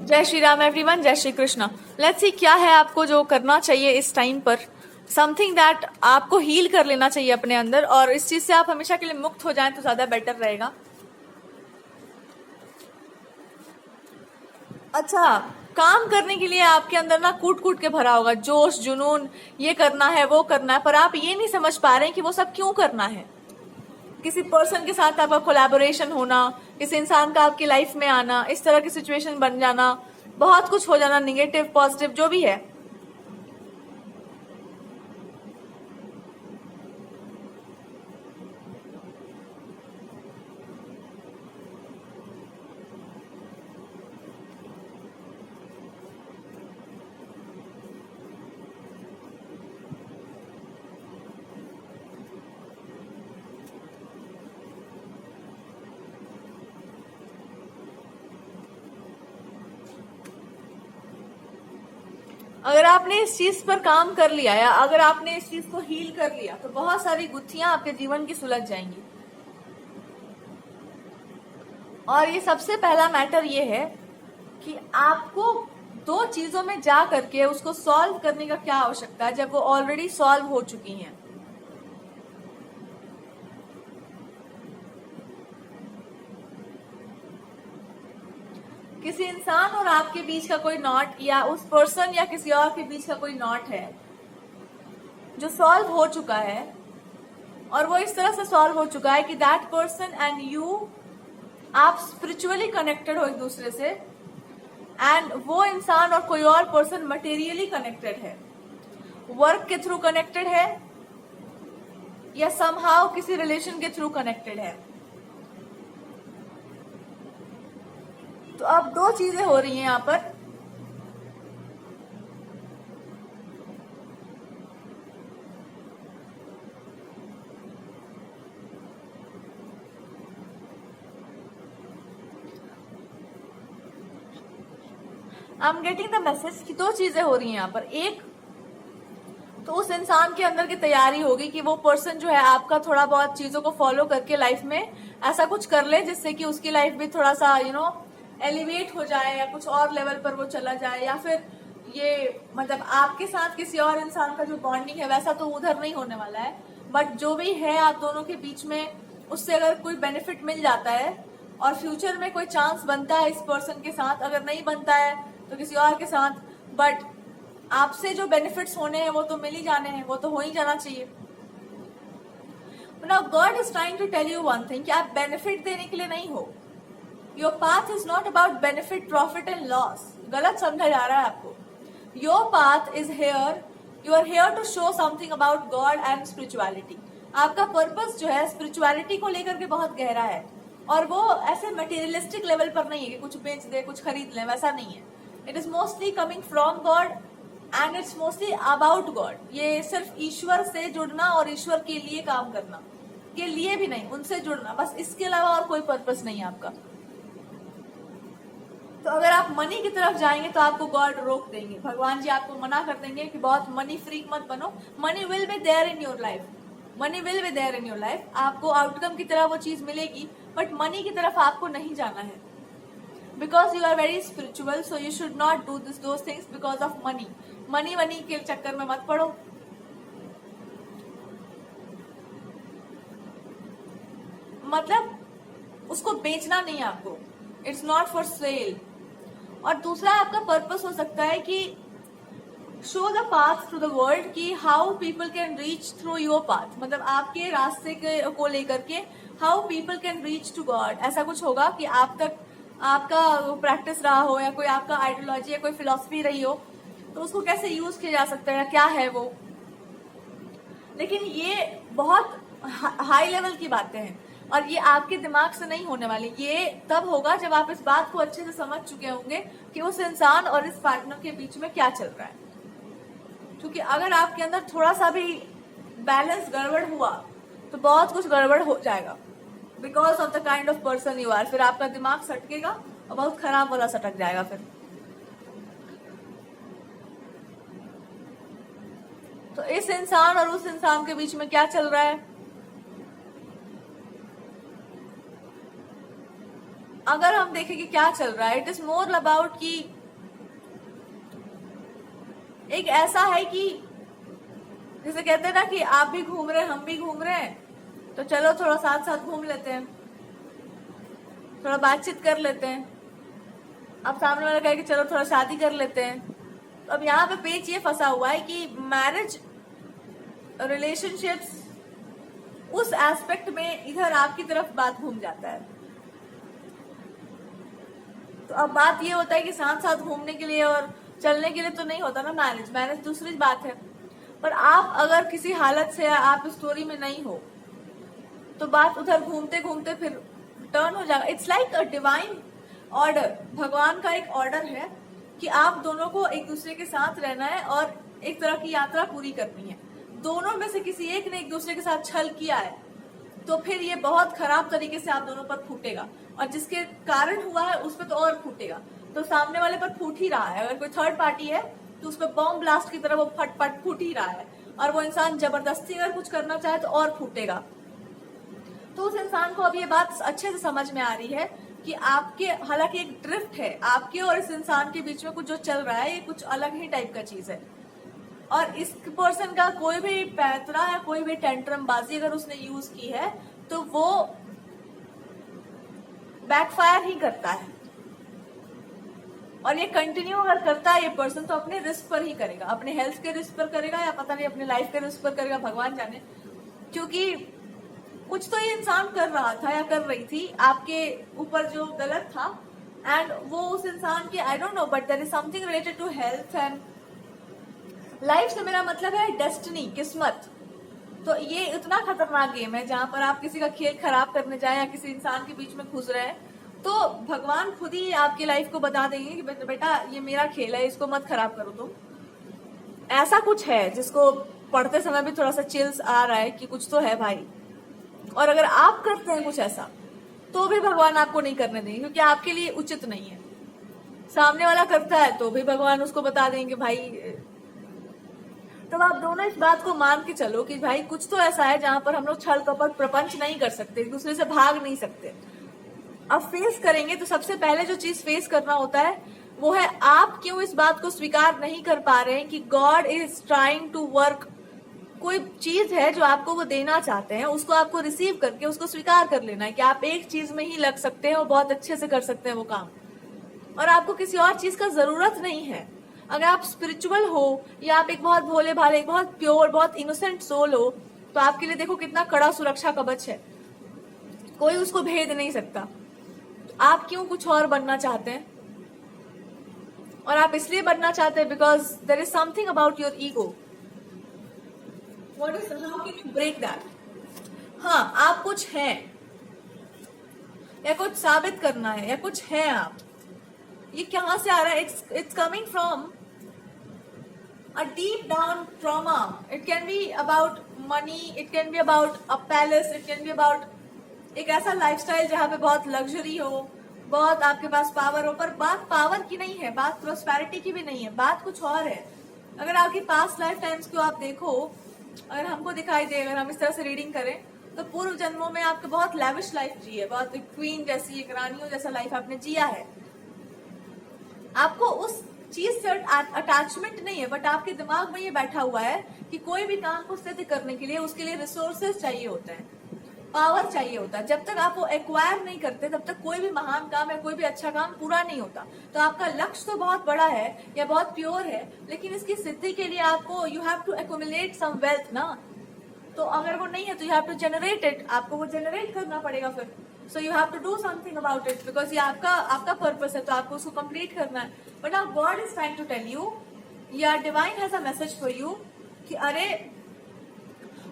जय श्री राम एवरीवन, जय Shri Krishna. Let's see क्या है आपको जो करना चाहिए इस टाइम पर, समथिंग दैट आपको हील कर लेना चाहिए अपने अंदर, और इस चीज से आप हमेशा के लिए मुक्त हो जाएं तो ज्यादा बेटर रहेगा। अच्छा, काम करने के लिए आपके अंदर ना कूट कूट के भरा होगा जोश जुनून, ये करना है वो करना है, पर आप ये नहीं समझ पा रहे हैं कि वो सब क्यों करना है। किसी पर्सन के साथ आपका कोलैबोरेशन होना, किसी इंसान का आपकी लाइफ में आना, इस तरह की सिचुएशन बन जाना, बहुत कुछ हो जाना, निगेटिव पॉजिटिव जो भी है। अगर आपने इस चीज पर काम कर लिया या अगर आपने इस चीज को हील कर लिया तो बहुत सारी गुत्थियां आपके जीवन की सुलझ जाएंगी। और ये सबसे पहला मैटर ये है कि आपको दो चीजों में जा करके उसको सॉल्व करने का क्या आवश्यकता है जब वो ऑलरेडी सॉल्व हो चुकी हैं। किसी इंसान और आपके बीच का कोई नॉट, या उस पर्सन या किसी और के बीच का कोई नॉट है जो सॉल्व हो चुका है, और वो इस तरह से सॉल्व हो चुका है कि दैट पर्सन एंड यू, आप स्पिरिचुअली कनेक्टेड हो एक दूसरे से, एंड वो इंसान और कोई और पर्सन मटेरियली कनेक्टेड है, वर्क के थ्रू कनेक्टेड है, या समहाउ किसी रिलेशन के थ्रू कनेक्टेड है। तो अब दो चीजें हो रही हैं यहां पर। I am getting the message कि दो चीजें हो रही हैं यहां पर। एक तो उस इंसान के अंदर की तैयारी होगी कि वो पर्सन जो है आपका थोड़ा बहुत चीजों को फॉलो करके लाइफ में ऐसा कुछ कर ले जिससे कि उसकी लाइफ भी थोड़ा सा एलिवेट हो जाए, या कुछ और लेवल पर वो चला जाए, या फिर ये मतलब आपके साथ किसी और इंसान का जो बॉन्डिंग है वैसा तो उधर नहीं होने वाला है, बट जो भी है आप दोनों के बीच में उससे अगर कोई बेनिफिट मिल जाता है और फ्यूचर में कोई चांस बनता है इस पर्सन के साथ, अगर नहीं बनता है तो किसी और के साथ, बट आपसे जो बेनिफिट्स होने हैं वो तो मिल ही जाने हैं, वो तो हो ही जाना चाहिए। Now God is trying to tell you one thing कि आप बेनिफिट देने के लिए नहीं हो। Your path is not about benefit, profit and loss. गलत समझा जा रहा है आपको। Your path is here, you are here to show something about God and spirituality. आपका पर्पस जो है स्पिरिचुअलिटी को लेकर के बहुत गहरा है, और वो ऐसे मटेरियलिस्टिक लेवल पर नहीं है कि कुछ बेच दे कुछ खरीद ले, वैसा नहीं है। It is mostly coming from God and it's mostly about God. ये सिर्फ ईश्वर से जुड़ना और ईश्वर के लिए काम करना, के लिए भी नहीं, उनसे जुड़ना, बस इसके अलावा और कोई पर्पस नहीं है आपका। तो अगर आप मनी की तरफ जाएंगे तो आपको गॉड रोक देंगे, भगवान जी आपको मना कर देंगे कि बहुत मनी फ्रीक मत बनो। Money will be there in your life, money will be there in your life. आपको आउटकम की तरह वो चीज मिलेगी, बट मनी की तरफ आपको नहीं जाना है, because you are very spiritual, so you should not do this those things because of money. Money के चक्कर में मत पड़ो। मतलब उसको बेचना नहीं है आपको, इट्स नॉट फॉर सेल। और दूसरा आपका पर्पस हो सकता है कि show the path to the world, कि how people can reach through your path, मतलब आपके रास्ते को लेकर के how people can reach to God. ऐसा कुछ होगा कि आप तक आपका प्रैक्टिस रहा हो, या कोई आपका आइडियोलॉजी या कोई फिलॉसफी रही हो, तो उसको कैसे यूज किया जा सकता है, क्या है वो। लेकिन ये बहुत हाई लेवल की बातें हैं, और ये आपके दिमाग से नहीं होने वाली। ये तब होगा जब आप इस बात को अच्छे से समझ चुके होंगे कि उस इंसान और इस पार्टनर के बीच में क्या चल रहा है। क्योंकि अगर आपके अंदर थोड़ा सा भी बैलेंस गड़बड़ हुआ तो बहुत कुछ गड़बड़ हो जाएगा, because of the kind of person you are. फिर आपका दिमाग सटकेगा और बहुत खराब वाला सटक जाएगा फिर। तो इस इंसान और उस इंसान के बीच में क्या चल रहा है, अगर हम देखें कि क्या चल रहा है, इट इज मोर अबाउट कि एक ऐसा है कि जैसे कहते हैं ना कि आप भी घूम रहे हैं, हम भी घूम रहे हैं, तो चलो थोड़ा साथ साथ घूम लेते हैं, थोड़ा बातचीत कर लेते हैं। अब सामने वाला कहे कि चलो थोड़ा शादी कर लेते हैं। तो अब यहाँ पे पेच ये फंसा हुआ है कि मैरिज रिलेशनशिप्स उस एस्पेक्ट में इधर आपकी तरफ बात घूम जाता है। तो अब बात ये होता है कि साथ साथ घूमने के लिए और चलने के लिए तो नहीं होता ना मैरिज, मैरिज दूसरी बात है। पर आप अगर किसी हालत से आप स्टोरी में नहीं हो तो बात उधर घूमते घूमते फिर टर्न हो जाएगा। It's like a divine order, भगवान का एक ऑर्डर है कि आप दोनों को एक दूसरे के साथ रहना है और एक तरह की यात्रा पूरी करनी है। दोनों में से किसी एक ने एक दूसरे के साथ छल किया है तो फिर ये बहुत खराब तरीके से आप दोनों पर फूटेगा, और जिसके कारण हुआ है उस पर तो और फूटेगा। तो सामने वाले पर फूट ही रहा है। अगर कोई थर्ड पार्टी है तो उस पर बॉम्ब ब्लास्ट की तरह वो फट फूट ही रहा है, और वो इंसान जबरदस्ती अगर कुछ करना चाहे तो और फूटेगा। तो उस इंसान को अब ये बात अच्छे से समझ में आ रही है कि आपके, हालांकि एक ड्रिफ्ट है आपके और इस इंसान के बीच में, कुछ जो चल रहा है ये कुछ अलग ही टाइप का चीज है। और इस पर्सन का कोई भी पैतरा या कोई भी टेंट्रम बाजी अगर उसने यूज की है तो वो बैकफायर ही करता है। और ये कंटिन्यू अगर करता है ये पर्सन तो अपने रिस्क पर ही करेगा, अपने हेल्थ के रिस्क पर करेगा या पता नहीं अपने लाइफ के रिस्क पर करेगा, भगवान जाने। क्योंकि कुछ तो ये इंसान कर रहा था या कर रही थी आपके ऊपर जो गलत था, एंड वो उस इंसान के, I don't know, but there is something related to health and life से मेरा मतलब है डेस्टिनी, किस्मत। तो ये इतना खतरनाक गेम है जहां पर आप किसी का खेल खराब करने जाए या किसी इंसान के बीच में घुस रहे हैं तो भगवान खुद ही आपकी लाइफ को बता देंगे कि बेटा ये मेरा खेल है, इसको मत खराब करो तुम। ऐसा कुछ है जिसको पढ़ते समय भी थोड़ा सा चिल्स आ रहा है कि कुछ तो है भाई। और अगर आप करते हैं कुछ ऐसा तो भी भगवान आपको नहीं करने देंगे, क्योंकि आपके लिए उचित नहीं है। सामने वाला करता है तो भी भगवान उसको बता देंगे भाई। तब आप दोनों इस बात को मान के चलो कि भाई कुछ तो ऐसा है जहां पर हम लोग छल कपट प्रपंच नहीं कर सकते, एक दूसरे से भाग नहीं सकते। अब फेस करेंगे तो सबसे पहले जो चीज फेस करना होता है वो है आप क्यों इस बात को स्वीकार नहीं कर पा रहे हैं कि God is trying to work. कोई चीज है जो आपको वो देना चाहते हैं, उसको आपको रिसीव करके उसको स्वीकार कर लेना है कि आप एक चीज में ही लग सकते हैं और बहुत अच्छे से कर सकते हैं वो काम, और आपको किसी और चीज का जरूरत नहीं है। अगर आप स्पिरिचुअल हो या आप एक बहुत भोले भाले, एक बहुत प्योर, बहुत इनोसेंट सोल हो तो आपके लिए देखो कितना कड़ा सुरक्षा कवच है, कोई उसको भेद नहीं सकता। आप क्यों कुछ और बनना चाहते हैं? और आप इसलिए बनना चाहते हैं because there is something about your ego. What is, how can you break that? हाँ, आप कुछ हैं या कुछ साबित करना है या कुछ है आप। ये कहां से आ रहा है? It's coming from a deep down trauma. It can be about money, it can be about a palace, it can be about एक ऐसा लाइफस्टाइल जहाँ पे बहुत लग्जरी हो, बहुत आपके पास पावर हो। पर बात पावर की नहीं है, बात प्रोस्पेरिटी की भी नहीं है, बात कुछ और है। अगर आपकी पास्ट लाइफ टाइम्स को आप देखो, अगर हमको दिखाई दे, अगर हम इस तरह से रीडिंग करें तो पूर्व जन्मों में आपने बहुत लैविश लाइफ जी है, बहुत एक क्वीन जैसी, एक रानियों जैसा लाइफ आपने जिया है। आपको उस चीज से अटैचमेंट नहीं है, बट आपके दिमाग में ये बैठा हुआ है कि कोई भी काम को सिद्ध करने के लिए उसके लिए रिसोर्सेज चाहिए होते हैं, पावर चाहिए होता है। जब तक आप वो एक्वायर नहीं करते तब तक कोई भी महान काम या कोई भी अच्छा काम पूरा नहीं होता। तो आपका लक्ष्य तो बहुत बड़ा है या बहुत प्योर है, लेकिन इसकी सिद्धि के लिए आपको you have to accumulate some wealth ना। तो अगर वो नहीं है तो you have to generate it, आपको वो जनरेट करना पड़ेगा फिर। So you have to do something about it because ये आपका पर्पस है, तो आपको उसको कंप्लीट करना है। But now God is trying to tell you, या divine has a message for you कि अरे,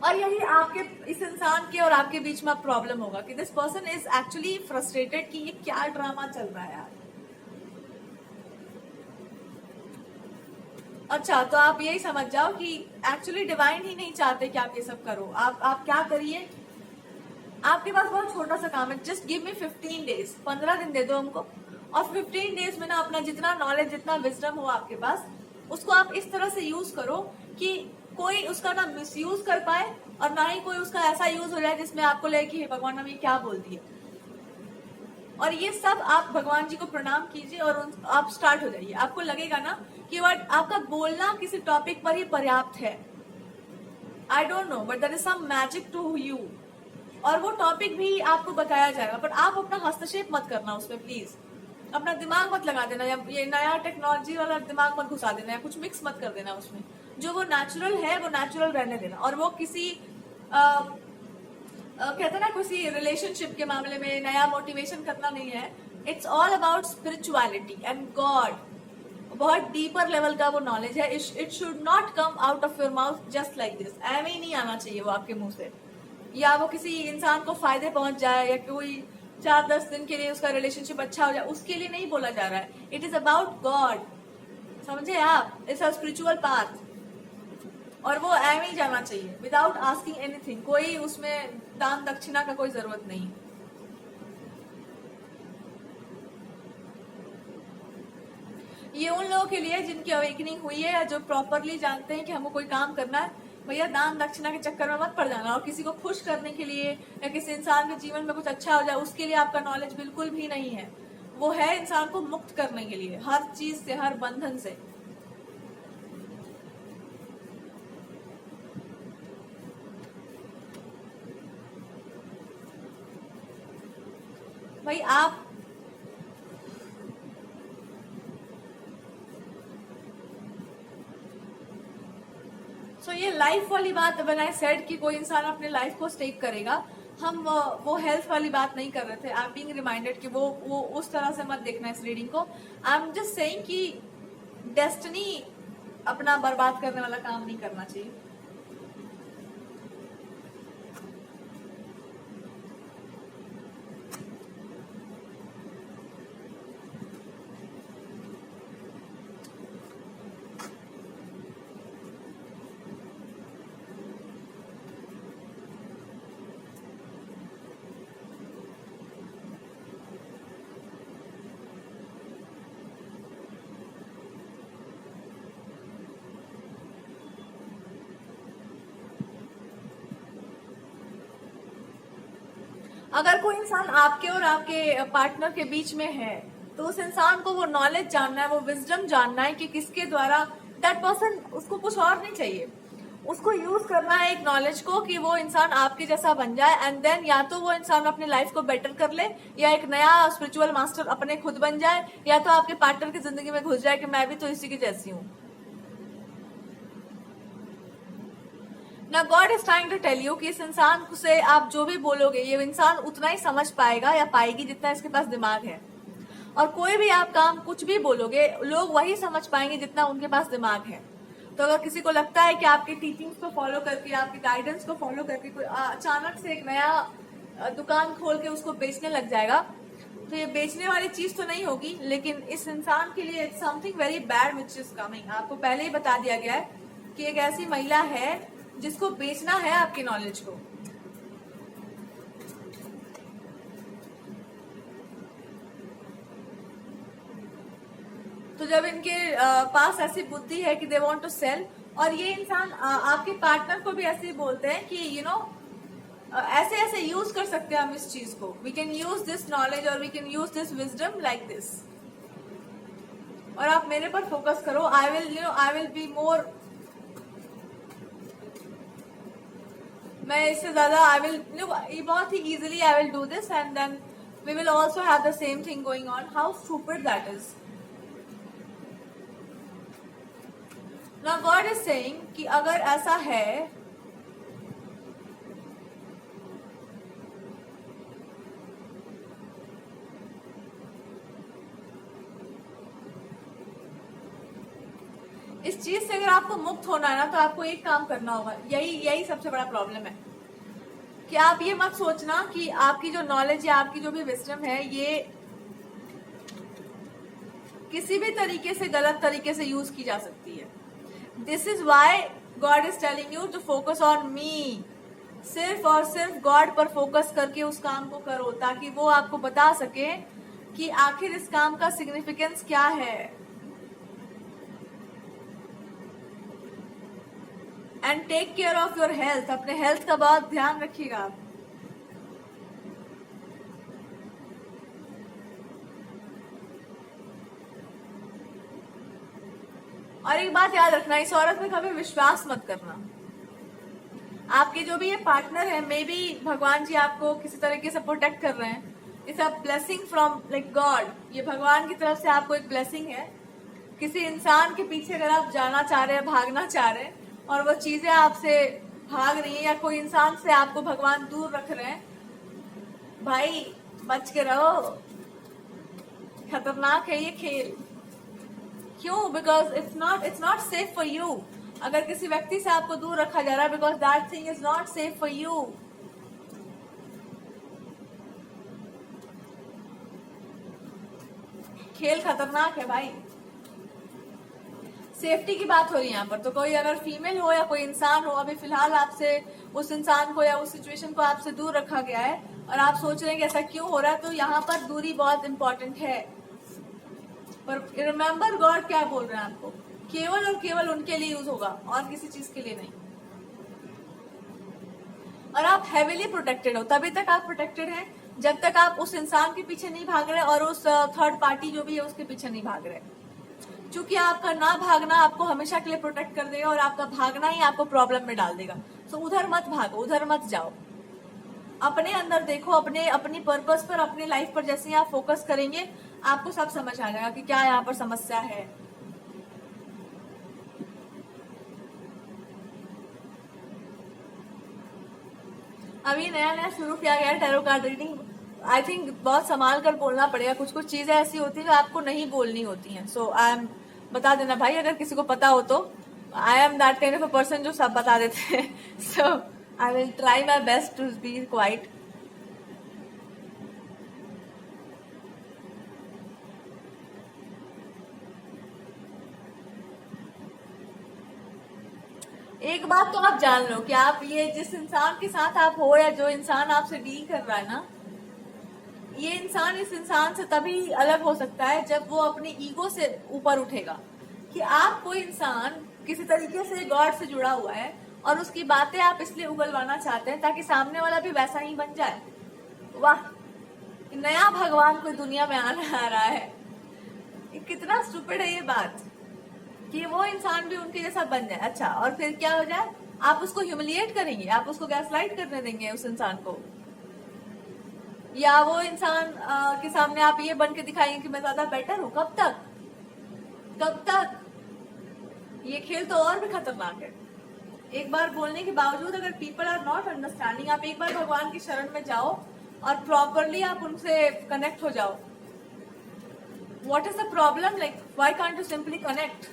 और यही आपके इस इंसान के और आपके बीच में प्रॉब्लम होगा कि this person is actually frustrated कि ये क्या ड्रामा चल रहा है यार। अच्छा, तो आप यही समझ जाओ कि एक्चुअली डिवाइन ही नहीं चाहते कि आप ये सब करो। आप क्या करिए, आपके पास बहुत छोटा सा काम है, जस्ट गिव मी 15 डेज, 15 दिन दे दो हमको, और 15 डेज में ना अपना जितना नॉलेज, जितना विजडम हो आपके पास, उसको आप इस तरह से यूज करो कि कोई उसका ना मिसयूज कर पाए और ना ही कोई उसका ऐसा यूज हो जाए जिसमें आपको लगे कि हे भगवान, हम ये क्या बोल दिए। और ये सब आप भगवान जी को प्रणाम कीजिए और आप स्टार्ट हो जाइए। आपको लगेगा ना कि वर्ड आपका बोलना किसी टॉपिक पर ही पर्याप्त है। I don't know but there is some magic to you, और वो टॉपिक भी आपको बताया जाएगा, पर आप अपना हस्तक्षेप मत करना उसमें प्लीज। अपना दिमाग मत लगा देना, या ये नया टेक्नोलॉजी वाला दिमाग मत घुसा देना, या कुछ मिक्स मत कर देना उसमें। जो वो नेचुरल है वो नेचुरल रहने देना। और वो किसी कहते ना किसी रिलेशनशिप के मामले में नया मोटिवेशन करना नहीं है। It's all about spirituality and God. बहुत डीपर लेवल का वो नॉलेज है। It should not come out of your mouth just like this. ऐਵੇਂ ही नहीं आना चाहिए वो आपके मुंह से, या वो किसी इंसान को फायदे पहुंच जाए, या कोई 4-10 दिन के लिए उसका रिलेशनशिप अच्छा हो जाए, उसके लिए नहीं बोला जा रहा है। इट इज अबाउट गॉड, समझे आप? इट्स अ स्पिरिचुअल पाथ, और वो ऐਵੇਂ ही जाना चाहिए विदाउट आस्किंग एनीथिंग। कोई उसमें दान दक्षिणा का कोई जरूरत नहीं। ये उन लोगों के लिए जिनकी अवेकनिंग हुई है, या जो प्रॉपरली जानते हैं कि हमको कोई काम करना है। भैया दान दक्षिणा के चक्कर में मत पड़ जाना, और किसी को खुश करने के लिए या किसी इंसान के जीवन में कुछ अच्छा हो जाए उसके लिए आपका नॉलेज बिल्कुल भी नहीं है। वो है इंसान को मुक्त करने के लिए, हर चीज से, हर बंधन से। भाई आप ये लाइफ वाली बात व्हेन आई सेड कि कोई इंसान अपने लाइफ को स्टेक करेगा, हम वो हेल्थ वाली बात नहीं कर रहे थे। आई एम बीइंग रिमाइंडेड कि वो उस तरह से मत देखना इस रीडिंग को। आई एम जस्ट सेइंग कि डेस्टिनी अपना बर्बाद करने वाला काम नहीं करना चाहिए। अगर कोई इंसान आपके और आपके पार्टनर के बीच में है, तो उस इंसान को वो नॉलेज जानना है, वो विजडम जानना है कि किसके द्वारा दैट पर्सन, उसको कुछ और नहीं चाहिए। उसको यूज करना है एक नॉलेज को कि वो इंसान आपके जैसा बन जाए, एंड देन या तो वो इंसान अपनी लाइफ को बेटर कर ले, या एक नया स्पिरिचुअल मास्टर अपने खुद बन जाए, या तो आपके पार्टनर की जिंदगी में घुस जाए कि मैं भी तो इसी की जैसी हूँ। ना God is trying to tell you कि इस इंसान से आप जो भी बोलोगे, ये इंसान उतना ही समझ पाएगा या पाएगी जितना इसके पास दिमाग है। और कोई भी आप काम कुछ भी बोलोगे, लोग वही समझ पाएंगे जितना उनके पास दिमाग है। तो अगर किसी को लगता है कि आपके टीचिंग्स को फॉलो करके, आपके गाइडेंस को फॉलो करके कोई अचानक से एक नया दुकान खोल के उसको बेचने लग जाएगा, तो ये बेचने वाली चीज तो नहीं होगी, लेकिन इस इंसान के लिए it's something very bad which is coming. आपको पहले ही बता दिया गया है कि एक ऐसी महिला है जिसको बेचना है आपके नॉलेज को। तो जब इनके पास ऐसी बुद्धि है कि दे वांट टू सेल, और ये इंसान आपके पार्टनर को भी ऐसे ही बोलते हैं कि यू नो ऐसे ऐसे यूज कर सकते हैं हम इस चीज को, we can use this knowledge और we can use this wisdom like this. और आप मेरे पर फोकस करो, आई विल बी मोर, मैं इससे ज्यादा आई विल बहुत ही easily I will do this, and then we will also have the same thing going on. How stupid that is. Now God is saying कि अगर ऐसा है, इस चीज से अगर आपको मुक्त होना है ना, तो आपको एक काम करना होगा। यही सबसे बड़ा प्रॉब्लम है कि आप ये मत सोचना कि आपकी जो नॉलेज या आपकी जो भी विजडम है, ये किसी भी तरीके से गलत तरीके से यूज की जा सकती है। This is why God is telling you to focus on me. सिर्फ और सिर्फ गॉड पर फोकस करके उस काम को करो, ताकि वो आपको बता सके कि आखिर इस काम का सिग्निफिकेंस क्या है। And take care of your health. अपने हेल्थ का बहुत ध्यान रखिएगा आप। और एक बात याद रखना, इस औरत में कभी विश्वास मत करना। आपके जो भी ये पार्टनर है, मे बी भगवान जी आपको किसी तरीके से प्रोटेक्ट कर रहे हैं। It's a blessing from like God, ये भगवान की तरफ से आपको एक ब्लेसिंग है। किसी इंसान के पीछे अगर आप जाना चाह रहे हैं, भागना चाह रहे हैं, और वो चीजें आपसे भाग रही है, या कोई इंसान से आपको भगवान दूर रख रहे हैं, भाई बच के रहो, खतरनाक है ये खेल। क्यों? Because it's not safe for you. अगर किसी व्यक्ति से आपको दूर रखा जा रहा है, because that thing is not safe for you. खेल खतरनाक है भाई। सेफ्टी की बात हो रही है यहाँ पर, तो कोई अगर फीमेल हो या कोई इंसान हो, अभी फिलहाल आपसे उस इंसान को या उस सिचुएशन को आपसे दूर रखा गया है और आप सोच रहे हैं कि ऐसा क्यों हो रहा है, तो यहाँ पर दूरी बहुत इंपॉर्टेंट है। पर रिमेम्बर गॉड क्या बोल रहे हैं आपको, केवल और केवल उनके लिए यूज होगा और किसी चीज के लिए नहीं। और आप हेवीली प्रोटेक्टेड हो, तभी तक आप प्रोटेक्टेड हैं जब तक आप उस इंसान के पीछे नहीं भाग रहे और उस थर्ड पार्टी जो भी है उसके पीछे नहीं भाग रहे। क्योंकि आपका ना भागना आपको हमेशा के लिए प्रोटेक्ट कर देगा और आपका भागना ही आपको प्रॉब्लम में डाल देगा। सो उधर मत भागो, उधर मत जाओ, अपने अंदर देखो, अपनी पर्पस पर, अपनी लाइफ पर जैसे ही आप फोकस करेंगे आपको सब समझ आ जाएगा कि क्या यहाँ पर समस्या है। अभी नया नया शुरू किया गया tarot card reading. I think बहुत संभाल कर बोलना पड़ेगा, कुछ कुछ चीजें ऐसी होती है जो आपको नहीं बोलनी होती हैं। सो आई एम, बता देना भाई अगर किसी को पता हो तो। I am that kind of a person जो सब बता देते हैं। So I will try my best to be quiet. एक बात तो आप जान लो कि आप ये जिस इंसान के साथ आप हो या जो इंसान आपसे डील कर रहा है ना, ये इंसान इस इंसान से तभी अलग हो सकता है जब वो अपनी ईगो से ऊपर उठेगा। कि आप कोई इंसान किसी तरीके से गॉड से जुड़ा हुआ है और उसकी बातें आप इसलिए उगलवाना चाहते हैं ताकि सामने वाला भी वैसा ही बन जाए। वाह, नया भगवान कोई दुनिया में आना आ रहा है। कितना स्टूपिड है ये बात कि वो इंसान भी उनके जैसा बन जाए। अच्छा, और फिर क्या हो जाए? आप उसको ह्यूमिलिएट करेंगे, आप उसको गैसलाइट करने देंगे उस इंसान को, या वो इंसान के सामने आप ये बन के दिखाएंगे कि मैं ज्यादा बेटर हूं। कब तक, कब तक? ये खेल तो और भी खतरनाक है। एक बार बोलने के बावजूद अगर पीपल आर नॉट अंडरस्टैंडिंग, आप एक बार भगवान की शरण में जाओ और प्रॉपरली आप उनसे कनेक्ट हो जाओ। What is the problem? Like why can't you simply connect?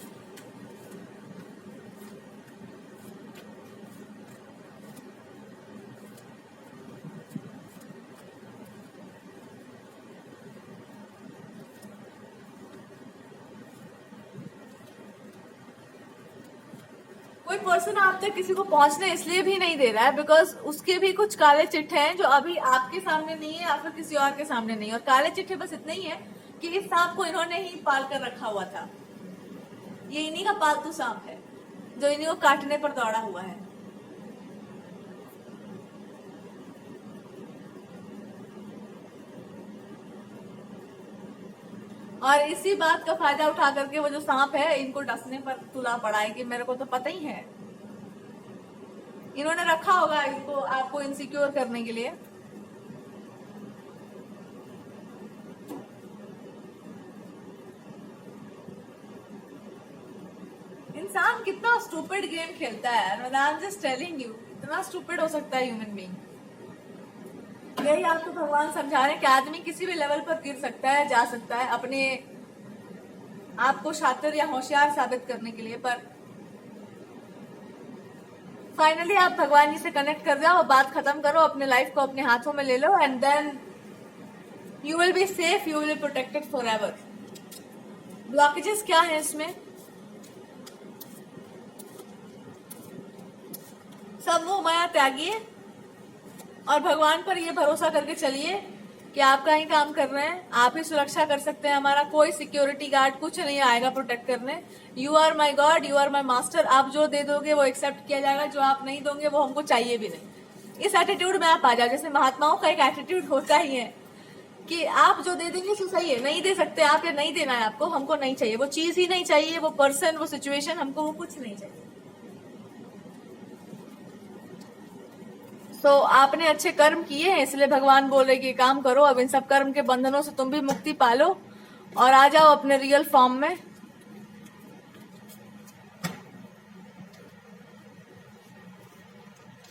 कोई पर्सन आप तक किसी को पहुंचने इसलिए भी नहीं दे रहा है बिकॉज उसके भी कुछ काले चिट्ठे हैं जो अभी आपके सामने नहीं है या फिर किसी और के सामने नहीं है। और काले चिट्ठे बस इतने ही है कि इस सांप को इन्होंने ही पाल कर रखा हुआ था, ये इन्हीं का पालतू सांप है जो इन्हीं को काटने पर दौड़ा हुआ है। और इसी बात का फायदा उठा करके वो जो सांप है इनको डसने पर तुला पड़ा है कि मेरे को तो पता ही है। इन्होंने रखा होगा इनको आपको इनसिक्योर करने के लिए। इंसान कितना स्टूपिड गेम खेलता है, I am just telling you, इतना स्टूपिड हो सकता है ह्यूमन बीइंग। यही आपको भगवान समझा रहे हैं कि आदमी किसी भी लेवल पर गिर सकता है, जा सकता है अपने आपको शातिर या होशियार साबित करने के लिए। पर फाइनली आप भगवान जी से कनेक्ट कर जाओ, बात खत्म करो, अपने लाइफ को अपने हाथों में ले लो and then you will be safe, you will be protected forever. Blockages क्या है इसमें? सब मोह माया त्यागिए और भगवान पर ये भरोसा करके चलिए कि आप का ही काम कर रहे हैं, आप ही सुरक्षा कर सकते हैं। हमारा कोई सिक्योरिटी गार्ड कुछ नहीं आएगा प्रोटेक्ट करने। You are my God, you are my master. आप जो दे दोगे वो एक्सेप्ट किया जाएगा, जो आप नहीं दोगे वो हमको चाहिए भी नहीं। इस एटीट्यूड में आप आ जाओ। जैसे महात्माओं का एक एटीट्यूड होता ही है कि आप जो दे देंगे तो सही है, नहीं दे सकते आप या नहीं देना है आपको, हमको नहीं चाहिए, वो चीज ही नहीं चाहिए, वो पर्सन, वो सिचुएशन, हमको वो कुछ नहीं चाहिए। सो आपने अच्छे कर्म किए हैं, इसलिए भगवान बोल रहे कि काम करो, अब इन सब कर्म के बंधनों से तुम भी मुक्ति पालो और आ जाओ अपने रियल फॉर्म में।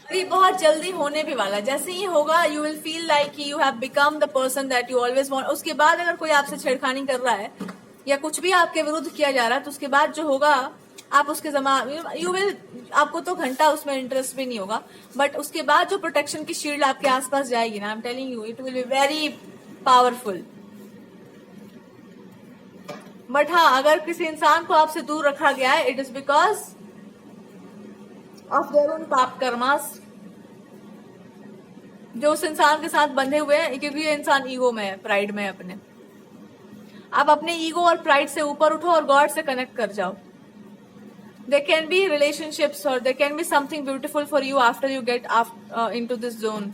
ये बहुत जल्दी होने भी वाला, जैसे ही होगा you will feel like you have become the person that you always want. उसके बाद अगर कोई आपसे छेड़खानी कर रहा है या कुछ भी आपके विरुद्ध किया जा रहा है, तो उसके बाद जो होगा आप उसके यू विल, आपको तो घंटा उसमें इंटरेस्ट भी नहीं होगा, बट उसके बाद जो प्रोटेक्शन की शील्ड आपके आसपास जाएगी ना, I am telling you, it will be very powerful. But हाँ, अगर किसी इंसान को आपसे दूर रखा गया है, it is because of their own पाप कर्मास, जो उस इंसान के साथ बंधे हुए हैं, क्योंकि ये इंसान ईगो में है, प्राइड में है अपने। आप अपने ईगो और प्राइड से ऊपर उठो और गॉड से कनेक्ट कर जाओ। There can be relationships or there can be something beautiful for you after you get into this zone.